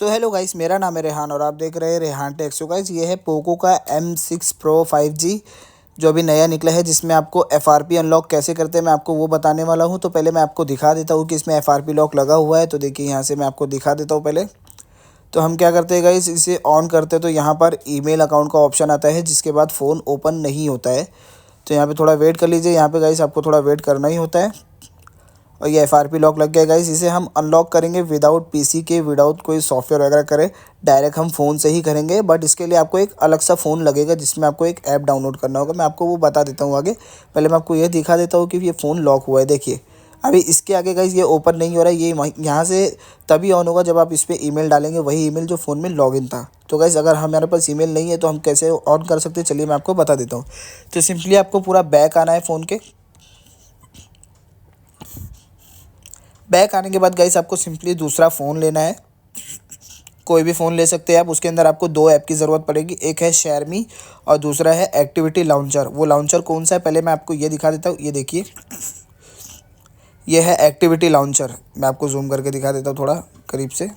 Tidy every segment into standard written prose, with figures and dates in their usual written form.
So hello guys, मेरा नाम है रेहान और आप देख रहे हैं रेहान टेक। सो गाइस, ये है पोको का M6 Pro 5G जो अभी नया निकला है, जिसमें आपको FRP अनलॉक कैसे करते हैं मैं आपको वो बताने वाला हूँ। तो पहले मैं आपको दिखा देता हूँ कि इसमें FRP लॉक लगा हुआ है। तो देखिए, यहाँ से मैं आपको दिखा देता हूँ। पहले तो हम क्या करते हैं गाइस, इसे ऑन करते हैं तो यहाँ पर ईमेल अकाउंट का ऑप्शन आता है, जिसके बाद फ़ोन ओपन नहीं होता है। तो यहाँ पर थोड़ा वेट कर लीजिए। यहाँ पर गाइस आपको थोड़ा वेट करना ही होता है। और ये FRP लॉक लग गया गाइस। इसे हम अनलॉक करेंगे विदाउट PC के, विदाउट कोई सॉफ्टवेयर वगैरह करे, डायरेक्ट हम फ़ोन से ही करेंगे। बट इसके लिए आपको एक अलग सा फ़ोन लगेगा, जिसमें आपको एक ऐप डाउनलोड करना होगा। मैं आपको वो बता देता हूँ आगे। पहले मैं आपको ये दिखा देता हूँ कि ये फ़ोन लॉक हुआ है। देखिए, अभी इसके आगे गाइस ये ओपन नहीं हो रहा है। ये यहाँ से तभी ऑन होगा जब आप इस पर ईमेल डालेंगे, वही ईमेल जो फ़ोन में लॉगिन था। तो गाइस, अगर हमारे पास ईमेल नहीं है तो हम कैसे ऑन कर सकते हैं, चलिए मैं आपको बता देता हूँ। तो सिंपली आपको पूरा बैक आना है फ़ोन के। बैक आने के बाद गाइस आपको सिंपली दूसरा फ़ोन लेना है। कोई भी फ़ोन ले सकते हैं आप। उसके अंदर आपको दो ऐप की ज़रूरत पड़ेगी, एक है शेयरमी और दूसरा है एक्टिविटी लाउंचर। वो लाउंचर कौन सा है पहले मैं आपको ये दिखा देता हूँ। ये देखिए, ये है एक्टिविटी लाउंचर। मैं आपको जूम करके दिखा देता हूँ थोड़ा करीब से।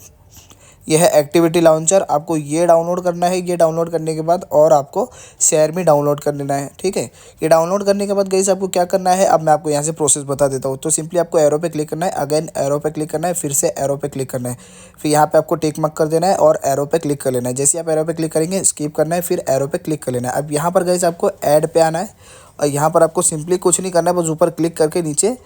यह है एक्टिविटी लाउंचर। आपको ये डाउनलोड करना है। ये डाउनलोड करने के बाद और आपको शेयरमी डाउनलोड कर लेना है। ठीक है, ये डाउनलोड करने के बाद गाइस आपको क्या करना है, अब मैं आपको यहाँ से प्रोसेस बता देता हूँ। तो सिंपली आपको एरो पे क्लिक करना है, अगेन एरो पे क्लिक करना है, फिर से एरो पे क्लिक करना है, फिर यहाँ पे आपको टिक मार्क कर देना है और एरो पे क्लिक कर लेना है। जैसे आप एरो पे क्लिक करेंगे, स्किप करना है, फिर एरो पे क्लिक कर लेना है। अब यहाँ पर गाइस आपको ऐड पे आना है और यहाँ पर आपको सिंपली कुछ नहीं करना है, बस ऊपर क्लिक करके नीचे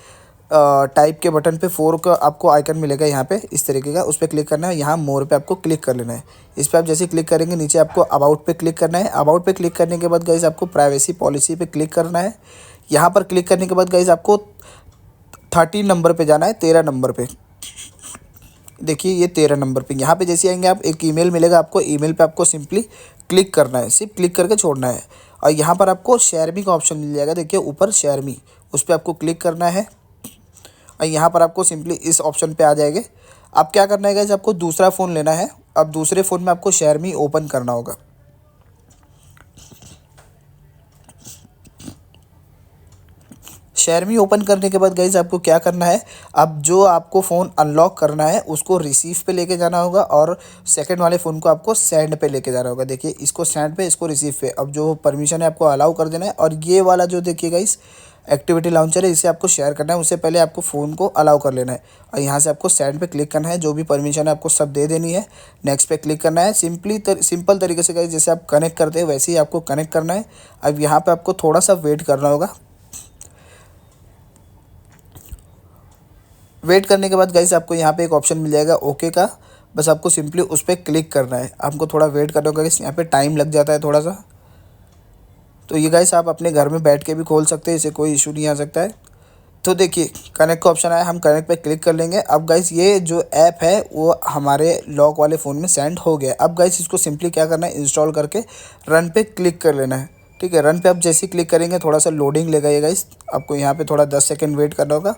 टाइप के बटन पे 4 का आपको आइकन मिलेगा यहाँ पे इस तरीके का, उस पर क्लिक करना है। यहाँ मोर पे आपको क्लिक कर लेना है। इस पर आप जैसे क्लिक करेंगे, नीचे आपको अबाउट पे क्लिक करना है। अबाउट पे क्लिक करने के बाद गाइस आपको प्राइवेसी पॉलिसी पे क्लिक करना है। यहाँ पर क्लिक करने के बाद गाइस आपको 13 नंबर पे जाना है, 13 नंबर पे। देखिए, ये 13 नंबर पे यहाँ पे जैसे आएंगे आप, एक ईमेल मिलेगा आपको। ईमेल पे आपको सिंपली क्लिक करना है, सिर्फ क्लिक करके छोड़ना है। और यहाँ पर आपको शेयरमी का ऑप्शन मिल जाएगा। देखिए ऊपर शेयरमी, उस पर आपको क्लिक करना है और यहाँ पर आपको सिंपली इस ऑप्शन पे आ जाएंगे। अब क्या करना है गाइस, आपको दूसरा फ़ोन लेना है। अब दूसरे फ़ोन में आपको शेयरमी ओपन करना होगा। शेयरमी ओपन करने के बाद गाइस आपको क्या करना है, अब जो आपको फ़ोन अनलॉक करना है उसको रिसीव पे लेके जाना होगा और सेकंड वाले फ़ोन को आपको सेंड पे लेके जाना होगा। देखिए, इसको सेंड पे, इसको रिसीव पे। अब जो परमिशन है आपको अलाउ कर देना है। और ये वाला जो देखिए गाइस एक्टिविटी लाउंचर है, इसे आपको शेयर करना है। उससे पहले आपको फ़ोन को अलाउ कर लेना है और यहाँ से आपको सेंड पे क्लिक करना है। जो भी परमिशन है आपको सब दे देनी है। नेक्स्ट पे क्लिक करना है। सिंपल तरीके से गाइस जैसे आप कनेक्ट करते हैं वैसे ही आपको कनेक्ट करना है। अब यहाँ पे आपको थोड़ा सा वेट करना होगा। वेट करने के बाद गाइस आपको यहाँ पे एक ऑप्शन मिल जाएगा ओके का। बस आपको सिंपली उस पर क्लिक करना है। आपको थोड़ा वेट करना होगा गाइस, यहाँ पे टाइम लग जाता है थोड़ा सा। तो ये गाइस आप अपने घर में बैठ के भी खोल सकते हैं, इसे कोई इशू नहीं आ सकता है। तो देखिए, कनेक्ट का ऑप्शन आया, हम कनेक्ट पे क्लिक कर लेंगे। अब गाइस ये जो ऐप है वो हमारे लॉक वाले फ़ोन में सेंड हो गया। अब गाइस इसको सिंपली क्या करना है, इंस्टॉल करके रन पे क्लिक कर लेना है। ठीक है, रन पे आप जैसे ही क्लिक करेंगे थोड़ा सा लोडिंग लेगा ये गाइस। आपको यहाँ पे थोड़ा 10 सेकंड वेट करना होगा।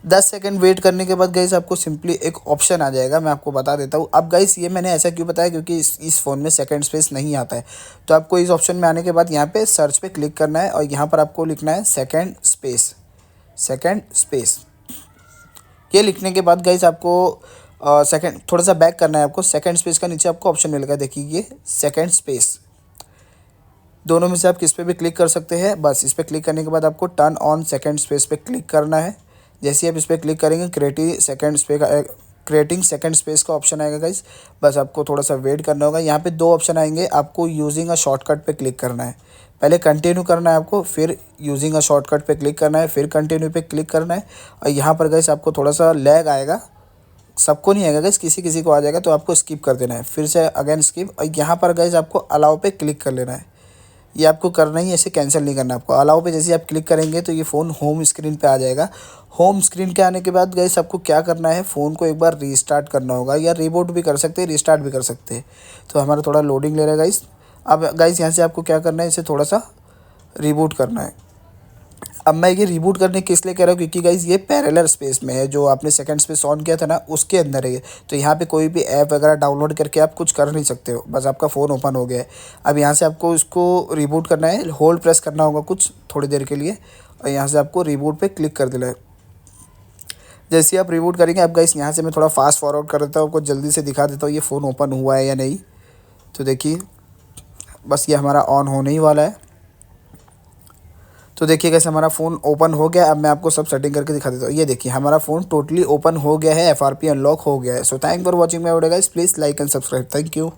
10 सेकंड वेट करने के बाद गाइस आपको सिंपली एक ऑप्शन आ जाएगा, मैं आपको बता देता हूँ। अब गाइस ये मैंने ऐसा क्यों बताया, क्योंकि इस फ़ोन में सेकंड स्पेस नहीं आता है। तो आपको इस ऑप्शन में आने के बाद यहाँ पे सर्च पे क्लिक करना है और यहाँ पर आपको लिखना है सेकंड स्पेस, सेकंड स्पेस। ये लिखने के बाद गाइस आपको सेकंड थोड़ा सा बैक करना है। आपको सेकंड स्पेस का नीचे आपको ऑप्शन मिलेगा, देखिए ये सेकंड स्पेस। दोनों में से आप किस पे भी क्लिक कर सकते हैं। बस इस पर क्लिक करने के बाद आपको टर्न ऑन सेकंड स्पेस पे क्लिक करना है। जैसे ही आप इस पर क्लिक करेंगे, क्रिएटिंग सेकंड स्पेस का ऑप्शन आएगा गाइस। बस आपको थोड़ा सा वेट करना होगा। यहाँ पे दो ऑप्शन आएंगे, आपको यूजिंग अ शॉर्टकट पे क्लिक करना है। पहले कंटिन्यू करना है आपको, फिर यूजिंग अ शॉर्टकट पे क्लिक करना है, फिर कंटिन्यू पे क्लिक करना है। और यहाँ पर गाइस आपको थोड़ा सा लैग आएगा, सबको नहीं आएगा गाइस, किसी किसी को आ जाएगा। तो आपको स्किप कर देना है, फिर से अगेन स्किप। और यहाँ पर गाइस आपको अलाउ पे क्लिक कर लेना है। ये आपको करना ही, ऐसे कैंसिल नहीं करना आपको। अलाउ पे जैसे आप क्लिक करेंगे तो ये फ़ोन होम स्क्रीन पे आ जाएगा। होम स्क्रीन के आने के बाद गाइस आपको क्या करना है, फ़ोन को एक बार रीस्टार्ट करना होगा, या रीबूट भी कर सकते हैं, रीस्टार्ट भी कर सकते हैं। तो हमारा थोड़ा लोडिंग ले रहा है गाइस। अब गाइस यहाँ से आपको क्या करना है, इसे थोड़ा सा रीबूट करना है। अब मैं ये रिबूट करने किस लिए कह रहा हूँ, क्योंकि गाइज ये पैरेलल स्पेस में है। जो आपने सेकंड स्पेस ऑन किया था ना, उसके अंदर है ये। तो यहाँ पे कोई भी ऐप वगैरह डाउनलोड करके आप कुछ कर नहीं सकते हो, बस आपका फ़ोन ओपन हो गया है। अब यहाँ से आपको इसको रिबूट करना है, होल्ड प्रेस करना होगा कुछ थोड़ी देर के लिए और यहाँ से आपको रिबूट पे क्लिक कर देना है। जैसे ही आप रिबूट करेंगे, अब गाइस यहाँ से मैं थोड़ा फास्ट फॉरवर्ड कर देता हूँ, आपको जल्दी से दिखा देता हूँ ये फ़ोन ओपन हुआ है या नहीं। तो देखिए बस ये हमारा ऑन होने ही वाला है। तो देखिए कैसे हमारा फ़ोन ओपन हो गया। अब मैं आपको सब सेटिंग करके दिखा देता हूँ। ये देखिए हमारा फ़ोन टोटली ओपन हो गया है, FRP अनलॉक हो गया है। So thank for watching my video guys, please like and subscribe. Thank you.